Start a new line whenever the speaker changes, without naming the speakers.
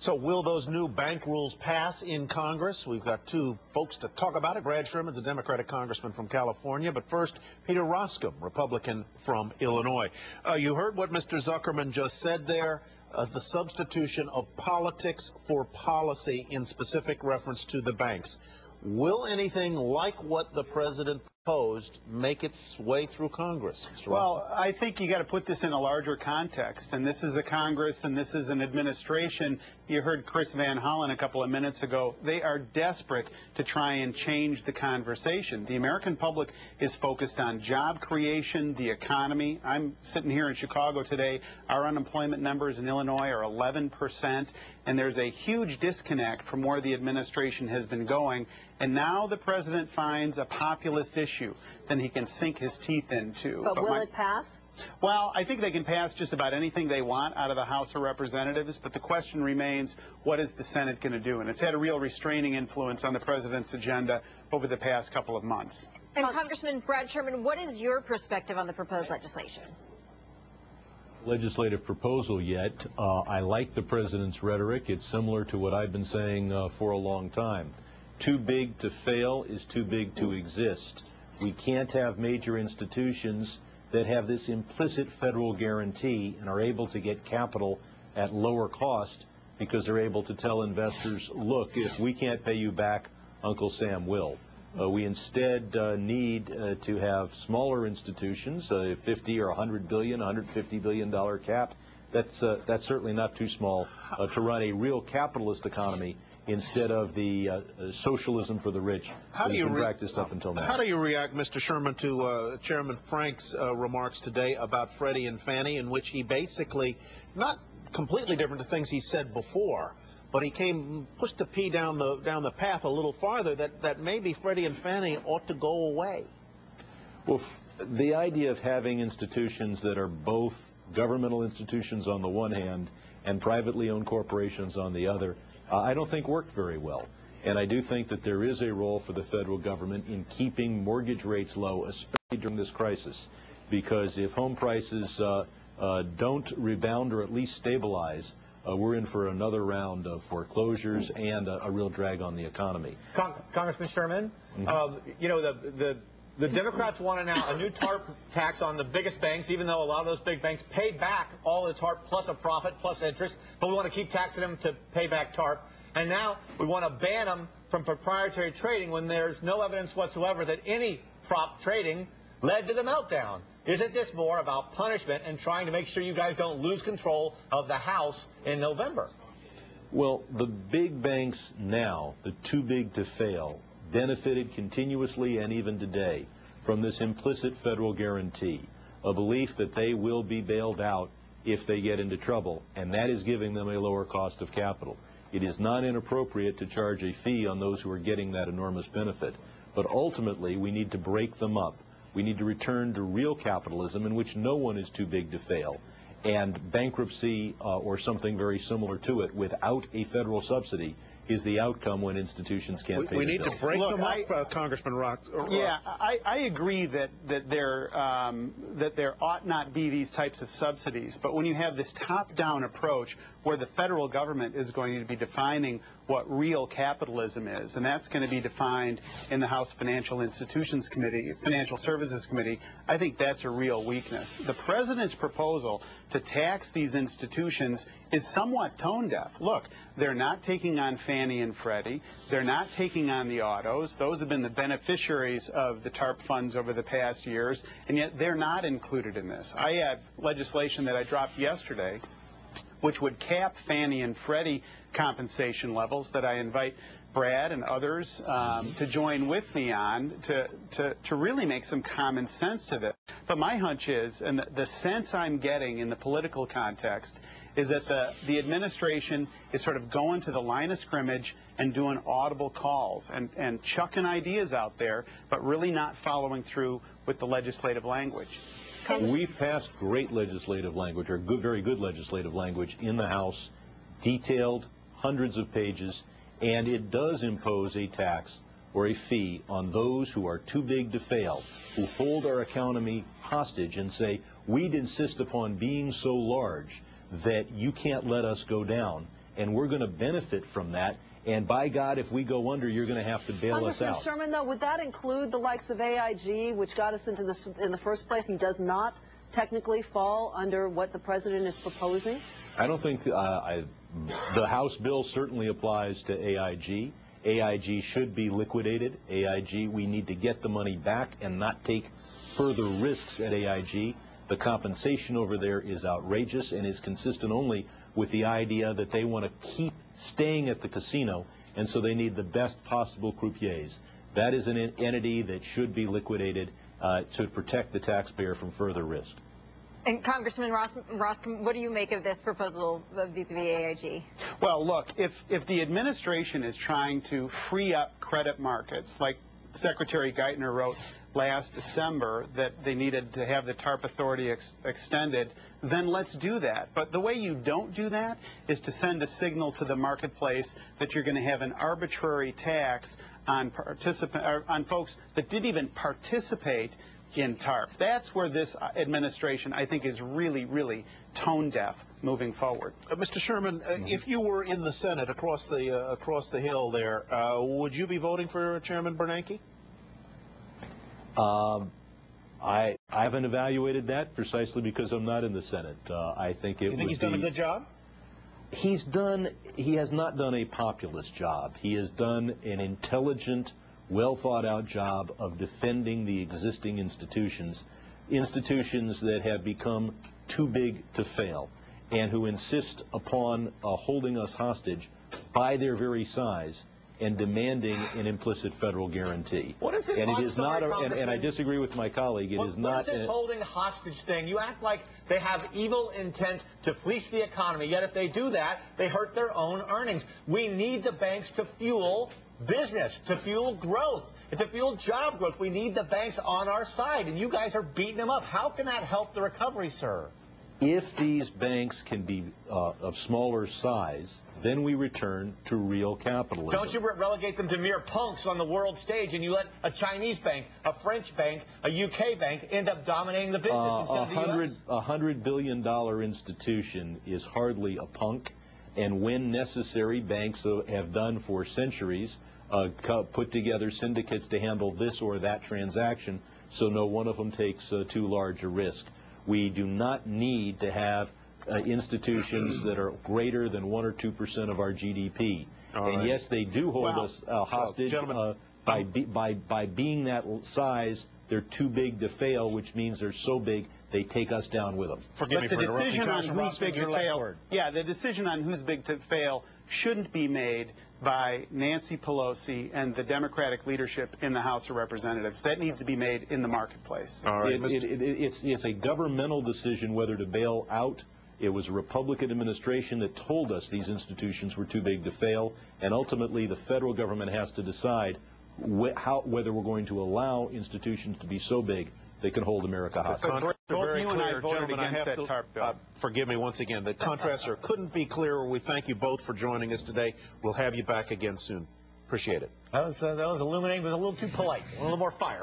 So will those new bank rules pass in Congress? We've got two folks to talk about it. Brad Sherman's a Democratic congressman from California, but first, Peter Roskam, Republican from Illinois. You heard what Mr. Zuckerman just said there, the substitution of politics for policy in specific reference to the banks. Will anything like what the president proposed make its way through Congress, Mr.
Well, I think you got to put this in a larger context, and this is a Congress and this is an administration. You heard Chris Van Hollen a couple of minutes ago. They are desperate to try and change the conversation. The American public is focused on job creation, the economy. I'm sitting here in Chicago today. Our unemployment numbers in Illinois are 11%, and there's a huge disconnect from where the administration has been going. And now the president finds a populist issue then he can sink his teeth into.
But will it pass?
Well, I think they can pass just about anything they want out of the House of Representatives, but the question remains, what is the Senate going to do? And it's had a real restraining influence on the president's agenda over the past couple of months.
And Congressman Brad Sherman, what is your perspective on the proposed legislation?
Legislative proposal yet. I like the president's rhetoric. It's similar to what I've been saying for a long time. Too big to fail is too big to exist. We can't have major institutions that have this implicit federal guarantee and are able to get capital at lower cost because they're able to tell investors, look, if we can't pay you back, Uncle Sam will. We instead need to have smaller institutions, 50 or 100 billion, 150 billion dollar cap. That's certainly not too small to run a real capitalist economy instead of the socialism for the rich that has been practiced up until now.
How do you react, Mr. Sherman, to Chairman Frank's remarks today about Freddie and Fannie, in which he basically, not completely different to things he said before, but he pushed the P down the path a little farther, that maybe Freddie and Fannie ought to go away?
Well, the idea of having institutions that are both governmental institutions on the one hand and privately owned corporations on the other, I don't think worked very well. And I do think that there is a role for the federal government in keeping mortgage rates low, especially during this crisis. Because if home prices don't rebound or at least stabilize, we're in for another round of foreclosures and a real drag on the economy.
Congressman Sherman, you know, the Democrats want now a new TARP tax on the biggest banks, even though a lot of those big banks paid back all of the TARP plus a profit plus interest, but we want to keep taxing them to pay back TARP. And now we want to ban them from proprietary trading when there's no evidence whatsoever that any prop trading led to the meltdown. Isn't this more about punishment and trying to make sure you guys don't lose control of the House in November?
Well, the big banks now, the too big to fail, benefited continuously and even today from this implicit federal guarantee, a belief that they will be bailed out if they get into trouble, and that is giving them a lower cost of capital. It is not inappropriate to charge a fee on those who are getting that enormous benefit, but ultimately we need to break them up. We need to return to real capitalism in which no one is too big to fail, and bankruptcy or something very similar to it without a federal subsidy is the outcome when institutions can't pay.
We need to break them up, Congressman Rock.
Yeah, I agree that there ought not be these types of subsidies, but when you have this top-down approach where the federal government is going to be defining what real capitalism is, and that's going to be defined in the House Financial Institutions Committee, Financial Services Committee, I think that's a real weakness. The president's proposal to tax these institutions is somewhat tone-deaf. Look, they're not taking on Fannie and Freddie. They're not taking on the autos. Those have been the beneficiaries of the TARP funds over the past years, and yet they're not included in this. I have legislation that I dropped yesterday which would cap Fannie and Freddie compensation levels that I invite Brad and others to join with me on to really make some common sense to this. But my hunch is, and the sense I'm getting in the political context, is that the administration is sort of going to the line of scrimmage and doing audible calls and chucking ideas out there, but really not following through with the legislative language.
We've passed great legislative language, or very good legislative language in the House, detailed, hundreds of pages, and it does impose a tax or a fee on those who are too big to fail, who hold our economy hostage and say, we'd insist upon being so large that you can't let us go down. and we're going to benefit from that. And by God, if we go under, you're going to have to bail us
Congressman
out.
Sherman, though, would that include the likes of AIG, which got us into this in the first place and does not technically fall under what the president is proposing?
I don't think the House bill certainly applies to AIG. AIG should be liquidated. AIG, we need to get the money back and not take further risks at AIG. The compensation over there is outrageous and is consistent only with the idea that they want to keep staying at the casino, and so they need the best possible croupiers. That is an entity that should be liquidated to protect the taxpayer from further risk.
And Congressman Roskam, what do you make of this proposal vis-a-vis AIG?
Well, look, if the administration is trying to free up credit markets, like Secretary Geithner wrote last December that they needed to have the TARP authority extended, then let's do that. But the way you don't do that is to send a signal to the marketplace that you're going to have an arbitrary tax on folks that didn't even participate in TARP. That's where this administration, I think, is really, really tone deaf moving forward.
Mr. Sherman, if you were in the Senate across the hill there, would you be voting for Chairman Bernanke?
I haven't evaluated that precisely because I'm not in the Senate. I think it.
You think he's done a good job?
He has not done a populist job. He has done an intelligent, well thought out job of defending the existing institutions that have become too big to fail and who insist upon holding us hostage by their very size and demanding an implicit federal guarantee.
What is this?
And it is not,
Congressman.
and I disagree with my colleague. It is not.
What is this holding hostage thing? You act like they have evil intent to fleece the economy. Yet if they do that, they hurt their own earnings. We need the banks to fuel business, to fuel growth, and to fuel job growth. We need the banks on our side, and you guys are beating them up. How can that help the recovery, sir?
If these banks can be of smaller size, then we return to real capitalism.
Don't you relegate them to mere punks on the world stage, and you let a Chinese bank, a French bank, a UK bank end up dominating the business instead of the U.S.?
$100 billion institution is hardly a punk, and when necessary, banks have done for centuries put together syndicates to handle this or that transaction, so no one of them takes too large a risk. We do not need to have institutions that are greater than 1 or 2% of our GDP. And yes, they do hold us hostage by being that size. They're too big to fail, which means they're so big they take us down with them.
But the decision on who's big to fail, the decision on who's big to fail shouldn't be made by Nancy Pelosi and the Democratic leadership in the House of Representatives. That needs to be made in the marketplace.
All right,
it's a governmental decision whether to bail out. It was a Republican administration that told us these institutions were too big to fail, and ultimately the federal government has to decide whether we're going to allow institutions to be so big they can hold America hostage.
Both you and I voted against that TARP bill.
Forgive me once again. The contrasts couldn't be clearer. We thank you both for joining us today. We'll have you back again soon. Appreciate it.
That was illuminating, but a little too polite. A little more fire.